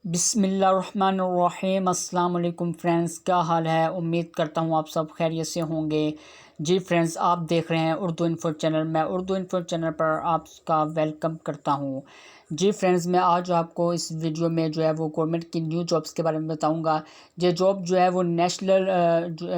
बिस्मिल्लाहिर्रहमानिर्रहीम। अस्सलाम वालेकुम फ्रेंड्स, क्या हाल है। उम्मीद करता हूँ आप सब खैरियत से होंगे। जी फ्रेंड्स, आप देख रहे हैं उर्दू इन्फो चैनल। मैं उर्दू इन्फो चैनल पर आपका वेलकम करता हूँ। जी फ्रेंड्स, मैं आज आपको इस वीडियो में जो है वो गवर्नमेंट की न्यू जॉब्स के बारे में बताऊँगा। ये जॉब जो है वो national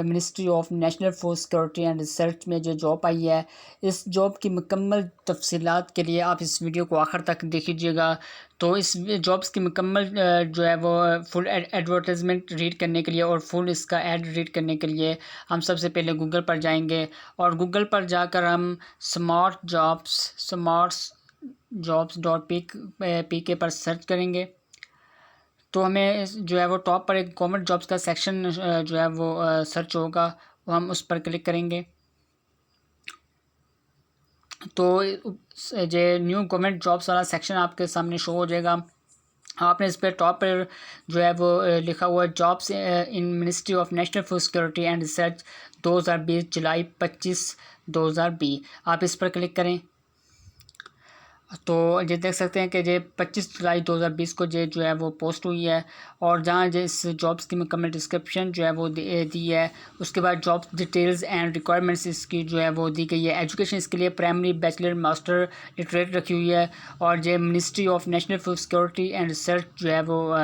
ministry of national food security and research में जो जॉब आई है, इस जॉब की मुकम्मल तफसीलात के लिए आप इस वीडियो को आखिर तक देखिएगा। तो इस जॉब्स की मुकम्मल जो है वो फुल एडवर्टाइजमेंट रीड करने के लिए और फुल इसका ऐड रीड करने के लिए हम सबसे पहले गूगल पर जाएंगे और गूगल पर जाकर हम स्मार्ट जॉब्स पी के पर सर्च करेंगे। तो हमें जो है वो टॉप पर एक गवर्नमेंट जॉब्स का सेक्शन जो है वो सर्च होगा, वो हम उस पर क्लिक करेंगे। तो जो न्यू गवर्नमेंट जॉब्स वाला सेक्शन आपके सामने शो हो जाएगा। आपने इस पर टॉप पर जो है वो लिखा हुआ है jobs in ministry of national food security and research 2020 जुलाई 25 2020। आप इस पर क्लिक करें तो ये देख सकते हैं कि ये 25 जुलाई 2020 को ये जो है वो पोस्ट हुई है और जहाँ जो इस जॉब्स की मुकम्मल डिस्क्रिप्शन जो है वो दी है। उसके बाद जॉब डिटेल्स एंड रिक्वायरमेंट्स इसकी जो है वो दी गई है। एजुकेशन इसके लिए प्राइमरी, बैचलर, मास्टर, लिटरेट रखी हुई है। और ये ministry of national food security and research जो है वो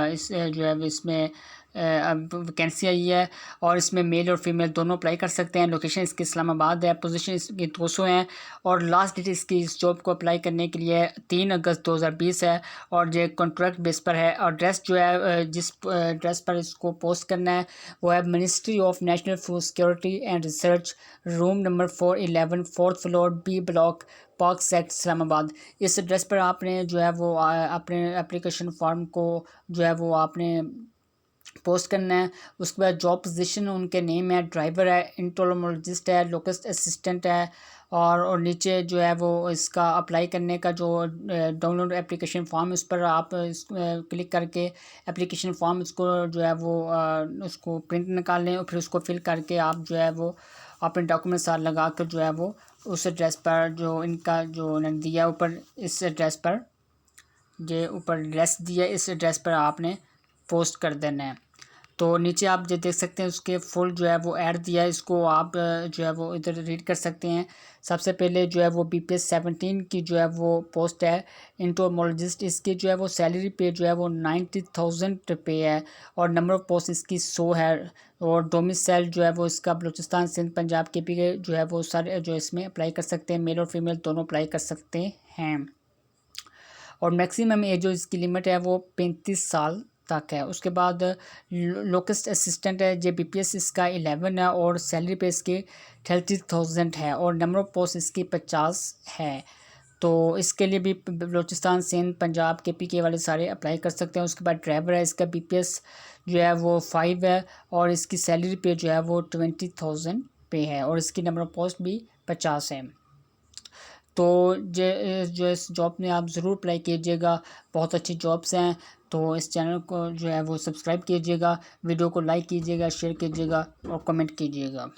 इसमें अब वैकेंसी आई है और इसमें मेल और फीमेल दोनों अप्लाई कर सकते हैं। लोकेशन इसकी इस्लामाबाद है। पोजीशन इसकी 200 है और लास्ट डेट इसकी इस जॉब को अप्लाई करने के लिए 3 अगस्त 2020 है और ये कॉन्ट्रैक्ट बेस पर है। और ड्रेस जो है जिस ड्रेस पर इसको पोस्ट करना है वो है ministry of national food security and research, room number 411, 4th floor, B block, park सेक्ट, इस्लामाबाद। इस एड्रेस पर आपने जो है वो अपने एप्लीकेशन फॉर्म को जो है वो आपने पोस्ट करना है। उसके बाद जॉब पोजीशन उनके नेम है, ड्राइवर है, इंटोलोमोलॉजिस्ट है, लोकेस्ट असिस्टेंट है। और नीचे जो है वो इसका अप्लाई करने का जो डाउनलोड एप्लीकेशन फॉर्म, उस पर आप क्लिक करके एप्लीकेशन फॉर्म उसको जो है वो उसको प्रिंट निकाल लें और फिर उसको फिल करके आप जो है वो अपने डॉक्यूमेंट साथ लगा कर जो है वो उस एड्रेस पर जो इनका जो उन्होंने दिया ऊपर इस एड्रेस पर जो ऊपर एड्रेस दिया इस एड्रेस पर आपने पोस्ट कर देना है। तो नीचे आप जो देख सकते हैं उसके फुल जो है वो ऐड दिया है, इसको आप जो है वो इधर रीड कर सकते हैं। सबसे पहले जो है वो BPS 17 की जो है वो पोस्ट है इंटोमोलॉजिस्ट। इसकी जो है वो सैलरी पे जो है वो 90,000 पे है और नंबर ऑफ़ पोस्ट इसकी 100 है। और डोमिसाइल जो है वो इसका बलूचिस्तान, सिंध, पंजाब के भी जो है वो सारे जो इसमें अप्लाई कर सकते हैं। मेल और फीमेल दोनों अप्लाई कर सकते हैं। और मैक्सिमम एज जो इसकी लिमिट है वो 35 साल तक है। उसके बाद लोकेस्ट असिस्टेंट है जे BPS इसका 11 है और सैलरी पे इसकी 30,000 है और नंबर ऑफ़ पोस्ट इसकी 50 है। तो इसके लिए भी बलूचिस्तान, सिंध, पंजाब के PK वाले सारे अप्लाई कर सकते हैं। उसके बाद ड्राइवर है, इसका BPS जो है वो 5 है और इसकी सैलरी पे जो है वो 20,000 पे है और इसकी नंबर ऑफ़ पोस्ट भी 50 है। तो जो इस जॉब में आप ज़रूर अप्लाई कीजिएगा, बहुत अच्छी जॉब्स हैं। तो इस चैनल को जो है वो सब्सक्राइब कीजिएगा, वीडियो को लाइक कीजिएगा, शेयर कीजिएगा और कमेंट कीजिएगा।